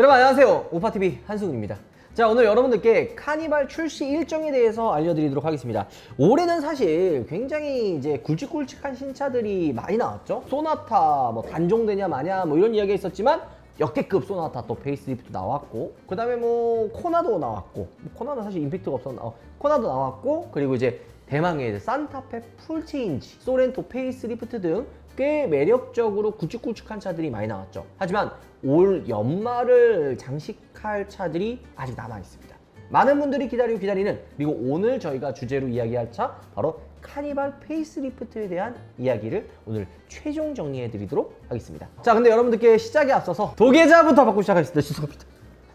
여러분 안녕하세요. 오파TV 한승훈입니다. 자, 오늘 여러분들께 카니발 출시 일정에 대해서 알려드리도록 하겠습니다. 올해는 사실 굉장히 이제 굵직굵직한 신차들이 많이 나왔죠. 소나타 뭐 단종되냐 마냐 뭐 이런 이야기가 있었지만 역대급 소나타 또 페이스리프트 나왔고, 그 다음에 뭐 코나도 나왔고, 코나는 사실 임팩트가 없었나, 코나도 나왔고, 그리고 이제 대망의 산타페 풀체인지, 소렌토 페이스리프트 등 꽤 매력적으로 굵직굵직한 차들이 많이 나왔죠. 하지만 올 연말을 장식할 차들이 아직 남아 있습니다. 많은 분들이 기다리고 기다리는, 그리고 오늘 저희가 주제로 이야기할 차 바로 카니발 페이스리프트에 대한 이야기를 오늘 최종 정리해 드리도록 하겠습니다. 자, 근데 여러분들께 시작에 앞서서 도계자부터 받고 시작하겠습니다. 죄송합니다.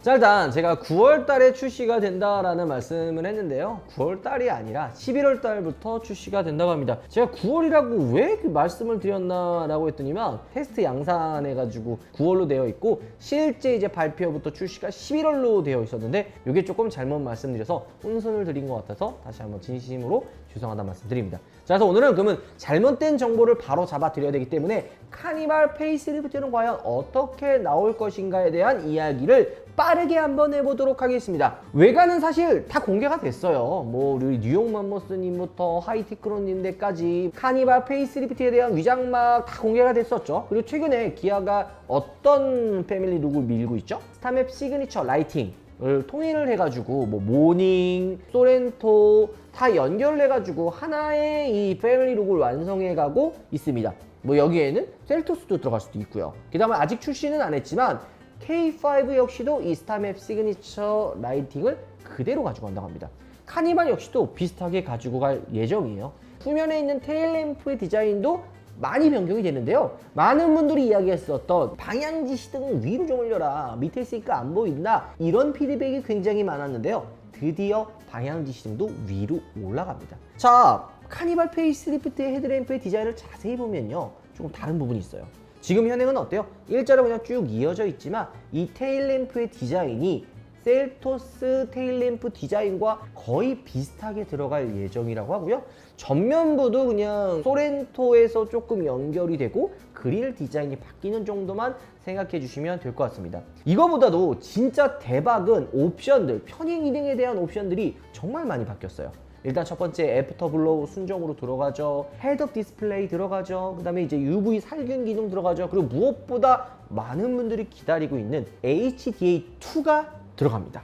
자, 일단 제가 9월 달에 출시가 된다라는 말씀을 했는데요. 9월 달이 아니라 11월 달부터 출시가 된다고 합니다. 제가 9월이라고 왜 그 말씀을 드렸나라고 했더니만 테스트 양산해가지고 9월로 되어 있고 실제 이제 발표부터 출시가 11월로 되어 있었는데 이게 조금 잘못 말씀드려서 혼선을 드린 것 같아서 다시 한번 진심으로 죄송하다는 말씀 드립니다. 자, 그래서 오늘은 그러면 잘못된 정보를 바로 잡아 드려야 되기 때문에 카니발 페이스리프트는 과연 어떻게 나올 것인가에 대한 이야기를 빠르게 한번 해보도록 하겠습니다. 외관은 사실 다 공개가 됐어요. 뭐 우리 뉴욕 맘모스님부터 하이테크론님들까지 카니발 페이스리프트에 대한 위장막 다 공개가 됐었죠. 그리고 최근에 기아가 어떤 패밀리 룩을 밀고 있죠? 스타맵 시그니처 라이팅을 통일을 해가지고 뭐 모닝, 소렌토 다 연결해가지고 하나의 이 패밀리 룩을 완성해가고 있습니다. 뭐 여기에는 셀토스도 들어갈 수도 있고요. 그 다음에 아직 출시는 안 했지만 K5 역시도 이 스타맵 시그니처 라이팅을 그대로 가지고 간다고 합니다. 카니발 역시도 비슷하게 가지고 갈 예정이에요. 후면에 있는 테일램프의 디자인도 많이 변경이 되는데요. 많은 분들이 이야기했었던 방향지 시등 위로 좀 올려라, 밑에 있으니까 안 보인다, 이런 피드백이 굉장히 많았는데요. 드디어 방향지 시등도 위로 올라갑니다. 자, 카니발 페이스리프트의 헤드램프의 디자인을 자세히 보면요, 조금 다른 부분이 있어요. 지금 현행은 어때요? 일자로 그냥 쭉 이어져 있지만 이 테일램프의 디자인이 셀토스 테일램프 디자인과 거의 비슷하게 들어갈 예정이라고 하고요. 전면부도 그냥 소렌토에서 조금 연결이 되고 그릴 디자인이 바뀌는 정도만 생각해 주시면 될 것 같습니다. 이거보다도 진짜 대박은 옵션들, 편의 기능에 대한 옵션들이 정말 많이 바뀌었어요. 일단 첫 번째 애프터블로우 순정으로 들어가죠. 헤드업 디스플레이 들어가죠. 그 다음에 이제 UV 살균 기능 들어가죠. 그리고 무엇보다 많은 분들이 기다리고 있는 HDA2가 들어갑니다.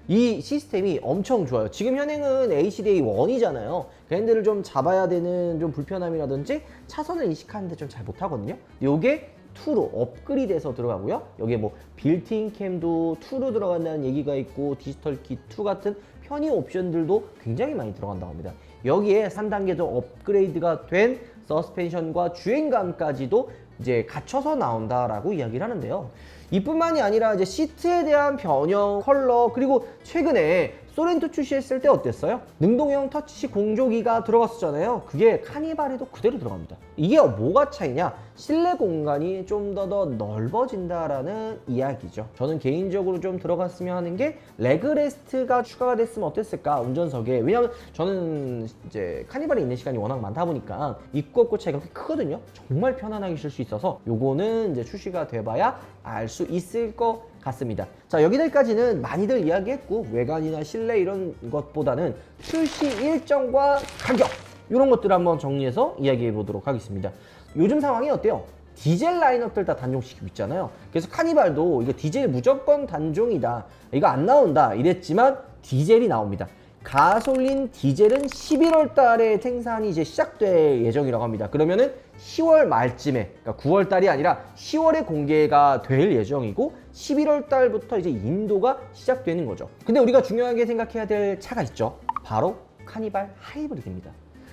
이 시스템이 엄청 좋아요. 지금 현행은 HDA1이잖아요. 그 핸들을 좀 잡아야 되는 좀 불편함이라든지 차선을 인식하는데 좀 잘 못하거든요. 요게 2로 업그레이드해서 들어가고요. 여기에 뭐 빌트인 캠도 2로 들어간다는 얘기가 있고 디지털 키 2 같은 편의 옵션들도 굉장히 많이 들어간다고 합니다. 여기에 3단계 더 업그레이드가 된 서스펜션과 주행감까지도 이제 갖춰서 나온다라고 이야기를 하는데요. 이뿐만이 아니라 이제 시트에 대한 변형, 컬러, 그리고 최근에 소렌토 출시했을 때 어땠어요? 능동형 터치 공조기가 들어갔었잖아요. 그게 카니발에도 그대로 들어갑니다. 이게 뭐가 차이냐? 실내 공간이 좀 더 넓어진다라는 이야기죠. 저는 개인적으로 좀 들어갔으면 하는 게 레그레스트가 추가가 됐으면 어땠을까? 운전석에. 왜냐면 저는 이제 카니발에 있는 시간이 워낙 많다 보니까 있고 없고 차이가 그렇게 크거든요. 정말 편안하게 쉴 수 있어서 요거는 이제 출시가 돼봐야 알 수 있을 것 같습니다. 자, 여기까지는 많이들 이야기했고 외관이나 실내 이런 것보다는 출시 일정과 가격 이런 것들을 한번 정리해서 이야기해 보도록 하겠습니다. 요즘 상황이 어때요? 디젤 라인업들 다 단종시키고 있잖아요. 그래서 카니발도 이거 디젤 무조건 단종이다, 이거 안 나온다 이랬지만 디젤이 나옵니다. 가솔린 디젤은 11월 달에 생산이 이제 시작될 예정이라고 합니다. 그러면은 10월 말쯤에, 그러니까 9월 달이 아니라 10월에 공개가 될 예정이고 11월 달부터 이제 인도가 시작되는 거죠. 근데 우리가 중요하게 생각해야 될 차가 있죠. 바로 카니발 하이브리드입니다.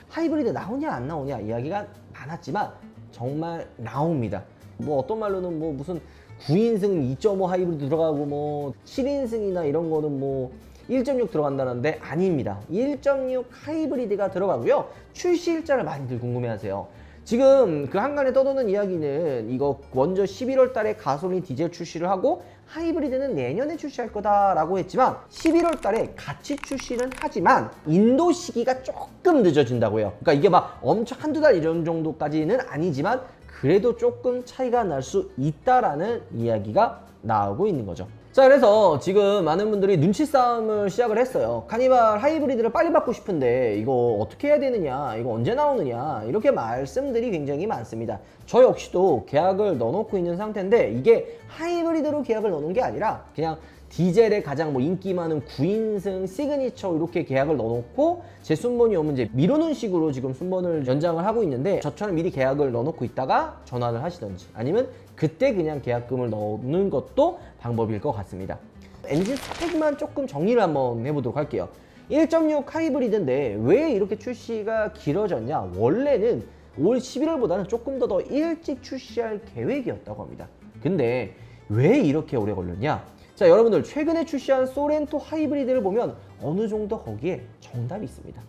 하이브리드 나오냐 안 나오냐 이야기가 많았지만 정말 나옵니다. 뭐 어떤 말로는 뭐 무슨 9인승 2.5 하이브리드 들어가고 뭐 7인승이나 이런 거는 뭐 1.6 들어간다는데 아닙니다. 1.6 하이브리드가 들어가고요. 출시 일자를 많이들 궁금해하세요. 지금 그 한간에 떠도는 이야기는 이거 먼저 11월 달에 가솔린 디젤 출시를 하고 하이브리드는 내년에 출시할 거다라고 했지만 11월 달에 같이 출시는 하지만 인도 시기가 조금 늦어진다고 해요. 그러니까 이게 막 엄청 한두 달 이런 정도까지는 아니지만 그래도 조금 차이가 날 수 있다라는 이야기가 나오고 있는 거죠. 자, 그래서 지금 많은 분들이 눈치 싸움을 시작을 했어요. 카니발 하이브리드를 빨리 받고 싶은데 이거 어떻게 해야 되느냐, 이거 언제 나오느냐, 이렇게 말씀들이 굉장히 많습니다. 저 역시도 계약을 넣어놓고 있는 상태인데, 이게 하이브리드로 계약을 넣는 게 아니라 그냥 디젤의 가장 뭐 인기 많은 9인승 시그니처 이렇게 계약을 넣어놓고 제 순번이 오면 이제 미루는 식으로 지금 순번을 연장을 하고 있는데, 저처럼 미리 계약을 넣어놓고 있다가 전환을 하시던지 아니면 그때 그냥 계약금을 넣는 것도 방법일 것 같습니다. 엔진 스펙만 조금 정리를 한번 해보도록 할게요. 1.6 하이브리드인데 왜 이렇게 출시가 길어졌냐? 원래는 올 11월보다는 조금 더 일찍 출시할 계획이었다고 합니다. 근데 왜 이렇게 오래 걸렸냐? 자, 여러분들 최근에 출시한 소렌토 하이브리드를 보면 어느 정도 거기에 정답이 있습니다.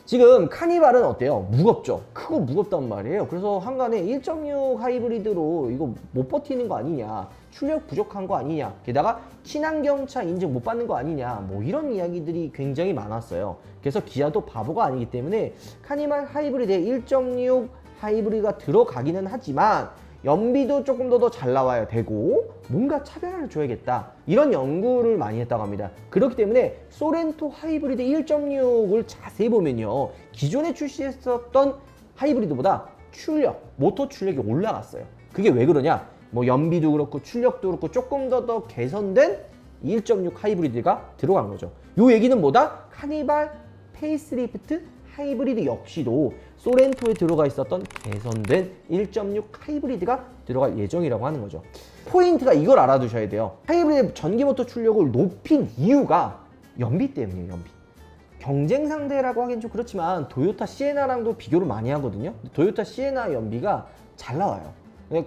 지금 카니발은 어때요? 무겁죠? 크고 무겁단 말이에요. 그래서 한간에 1.6 하이브리드로 이거 못 버티는 거 아니냐, 출력 부족한 거 아니냐, 게다가 친환경차 인증 못 받는 거 아니냐, 뭐 이런 이야기들이 굉장히 많았어요. 그래서 기아도 바보가 아니기 때문에 카니발 하이브리드에 1.6 하이브리드가 들어가기는 하지만 연비도 조금 더 잘 나와야 되고 뭔가 차별화를 줘야겠다, 이런 연구를 많이 했다고 합니다. 그렇기 때문에 소렌토 하이브리드 1.6을 자세히 보면요, 기존에 출시했었던 하이브리드보다 출력, 모터 출력이 올라갔어요. 그게 왜 그러냐? 뭐 연비도 그렇고 출력도 그렇고 조금 더 개선된 1.6 하이브리드가 들어간 거죠. 요 얘기는 뭐다? 카니발 페이스리프트 하이브리드 역시도 소렌토에 들어가 있었던 개선된 1.6 하이브리드가 들어갈 예정이라고 하는 거죠. 포인트가 이걸 알아두셔야 돼요. 하이브리드 전기모터 출력을 높인 이유가 연비 때문이에요. 연비. 경쟁 상대라고 하긴 좀 그렇지만 도요타 시에나랑도 비교를 많이 하거든요. 도요타 시에나 연비가 잘 나와요.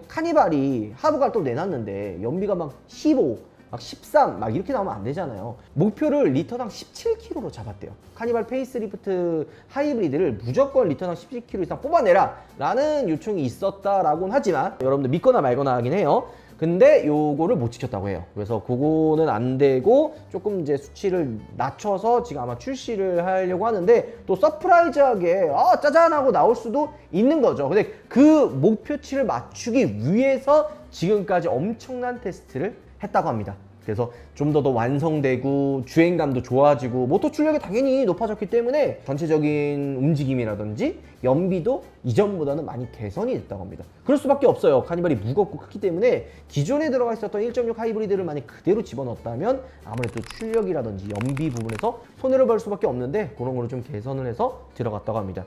카니발이 하부가 또 내놨는데 연비가 막 15, 막 13, 막 이렇게 나오면 안 되잖아요. 목표를 리터당 17km로 잡았대요. 카니발 페이스리프트 하이브리드를 무조건 리터당 17km 이상 뽑아내라 라는 요청이 있었다라고는 하지만 여러분들 믿거나 말거나 하긴 해요. 근데 요거를 못 지켰다고 해요. 그래서 그거는 안 되고 조금 이제 수치를 낮춰서 지금 아마 출시를 하려고 하는데, 또 서프라이즈하게 짜잔 하고 나올 수도 있는 거죠. 근데 그 목표치를 맞추기 위해서 지금까지 엄청난 테스트를 했다고 합니다. 그래서 좀 더 완성되고 주행감도 좋아지고 모터 출력이 당연히 높아졌기 때문에 전체적인 움직임이라든지 연비도 이전보다는 많이 개선이 됐다고 합니다. 그럴 수밖에 없어요. 카니발이 무겁고 크기 때문에 기존에 들어가 있었던 1.6 하이브리드를 만약 그대로 집어넣었다면 아무래도 출력이라든지 연비 부분에서 손해를 볼 수밖에 없는데, 그런 거를 좀 개선을 해서 들어갔다고 합니다.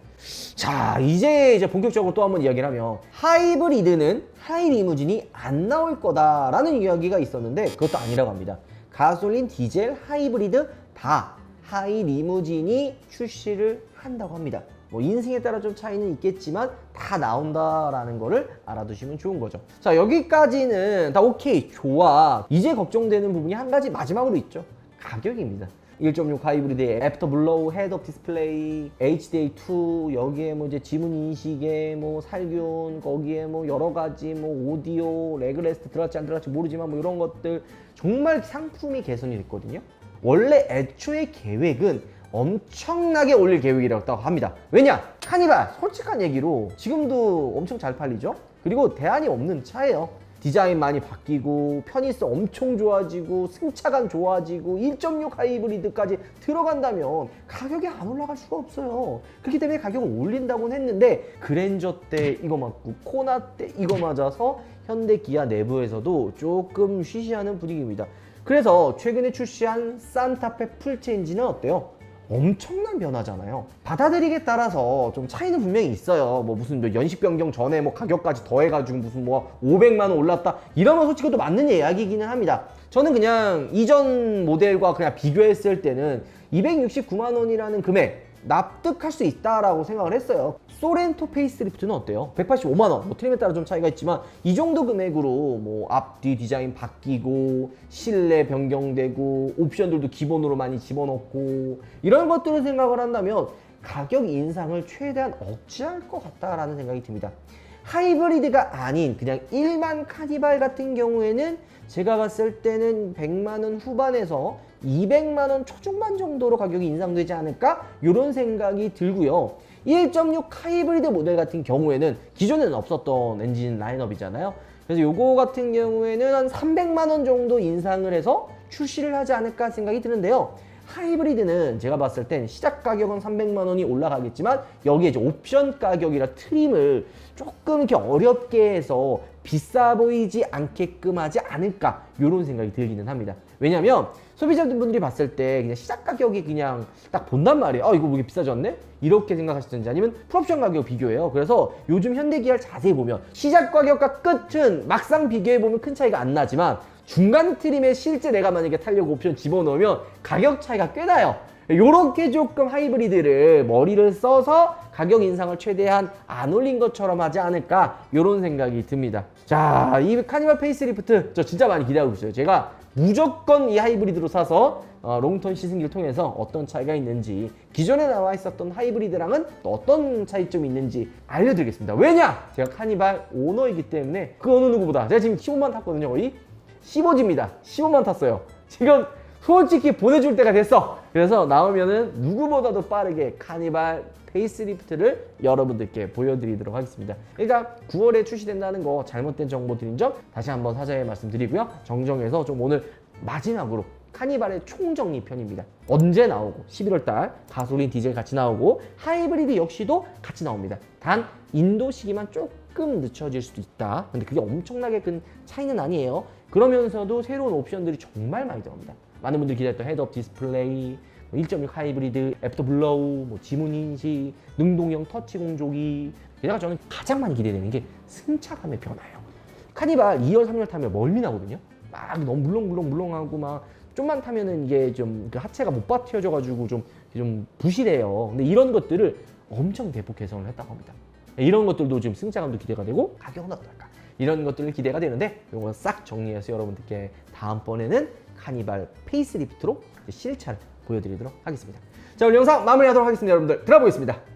자, 이제 본격적으로 또 한번 이야기를 하면, 하이브리드는 하이리무진이 안 나올 거다라는 이야기가 있었는데 그것도 아니라고 합니다. 가솔린, 디젤, 하이브리드 다 하이리무진이 출시를 한다고 합니다. 뭐 인생에 따라 좀 차이는 있겠지만 다 나온다라는 거를 알아두시면 좋은 거죠. 자, 여기까지는 다 오케이, 좋아. 이제 걱정되는 부분이 한 가지 마지막으로 있죠. 가격입니다. 1.6 하이브리드의 애프터블로우, 헤드업 디스플레이, HDA2, 여기에 뭐 이제 지문 인식에 뭐 살균, 거기에 뭐 여러 가지 뭐 오디오, 레그레스트 들어갈지 안 들어갈지 모르지만 뭐 이런 것들 정말 상품이 개선이 됐거든요. 원래 애초에 계획은 엄청나게 올릴 계획이라고 합니다. 왜냐? 카니발 솔직한 얘기로 지금도 엄청 잘 팔리죠? 그리고 대안이 없는 차예요. 디자인 많이 바뀌고 편의성 엄청 좋아지고 승차감 좋아지고 1.6 하이브리드까지 들어간다면 가격이 안 올라갈 수가 없어요. 그렇기 때문에 가격을 올린다고는 했는데, 그랜저 때 이거 맞고 코나 때 이거 맞아서 현대 기아 내부에서도 조금 쉬쉬하는 분위기입니다. 그래서 최근에 출시한 산타페 풀체인지는 어때요? 엄청난 변화잖아요. 받아들이기에 따라서 좀 차이는 분명히 있어요. 뭐 무슨 연식 변경 전에 뭐 가격까지 더해가지고 무슨 뭐 500만 원 올랐다 이러면 솔직히 또 맞는 이야기이기는 합니다. 저는 그냥 이전 모델과 그냥 비교했을 때는 269만 원이라는 금액 납득할 수 있다라고 생각을 했어요. 소렌토 페이스리프트는 어때요? 185만 원, 뭐 트림에 따라 좀 차이가 있지만 이 정도 금액으로 뭐 앞뒤 디자인 바뀌고 실내 변경되고 옵션들도 기본으로 많이 집어넣고 이런 것들을 생각을 한다면 가격 인상을 최대한 억제할 것 같다라는 생각이 듭니다. 하이브리드가 아닌 그냥 일반 카니발 같은 경우에는 제가 봤을 때는 100만 원 후반에서 200만 원 초중반 정도로 가격이 인상되지 않을까? 이런 생각이 들고요. 1.6 하이브리드 모델 같은 경우에는 기존에는 없었던 엔진 라인업이잖아요. 그래서 요거 같은 경우에는 한 300만 원 정도 인상을 해서 출시를 하지 않을까 생각이 드는데요. 하이브리드는 제가 봤을 땐 시작 가격은 300만 원이 올라가겠지만 여기에 이제 옵션 가격이라 트림을 조금 이렇게 어렵게 해서 비싸 보이지 않게끔 하지 않을까 이런 생각이 들기는 합니다. 왜냐면 소비자분들이 봤을 때 그냥 시작 가격이 그냥 딱 본단 말이에요. 이거 뭐 이게 비싸졌네? 이렇게 생각하시든지 아니면 풀옵션 가격 비교해요. 그래서 요즘 현대기아를 자세히 보면 시작 가격과 끝은 막상 비교해보면 큰 차이가 안 나지만 중간 트림에 실제 내가 만약에 타려고 옵션 집어넣으면 가격 차이가 꽤 나요. 요렇게 조금 하이브리드를 머리를 써서 가격 인상을 최대한 안 올린 것처럼 하지 않을까 요런 생각이 듭니다. 자, 이 카니발 페이스리프트 저 진짜 많이 기대하고 있어요. 제가 무조건 이 하이브리드로 사서 롱턴 시승기를 통해서 어떤 차이가 있는지, 기존에 나와 있었던 하이브리드랑은 또 어떤 차이점이 있는지 알려드리겠습니다. 왜냐? 제가 카니발 오너이기 때문에 그 어느 누구보다 제가 지금 15만 탔거든요. 거의 15G입니다. 15만 탔어요. 지금 솔직히 보내줄 때가 됐어. 그래서 나오면은 누구보다도 빠르게 카니발 페이스리프트를 여러분들께 보여드리도록 하겠습니다. 그러니까 9월에 출시된다는 거 잘못된 정보 드린 점 다시 한번 사죄의 말씀드리고요. 정정해서 좀 오늘 마지막으로 카니발의 총정리 편입니다. 언제 나오고 11월달 가솔린 디젤 같이 나오고 하이브리드 역시도 같이 나옵니다. 단 인도 시기만 조금 늦춰질 수도 있다. 근데 그게 엄청나게 큰 차이는 아니에요. 그러면서도 새로운 옵션들이 정말 많이 들어옵니다. 많은 분들이 기다렸던 헤드업 디스플레이, 1.6 하이브리드, 애프터블로우, 지문 인식, 능동형 터치 공조기. 게다가 저는 가장 많이 기대되는 게 승차감의 변화예요. 카니발 2열, 3열 타면 멀미 나거든요. 막 너무 물렁물렁하고 막 좀만 타면은 이게 좀 그 하체가 못 받쳐져가지고 좀 부실해요. 근데 이런 것들을 엄청 대폭 개선을 했다고 합니다. 이런 것들도 지금 승차감도 기대가 되고 가격은 어떨까? 이런 것들을 기대가 되는데 이거 싹 정리해서 여러분들께 다음번에는 카니발 페이스리프트로 실차를 보여드리도록 하겠습니다. 자, 오늘 영상 마무리하도록 하겠습니다. 여러분들 들어보겠습니다.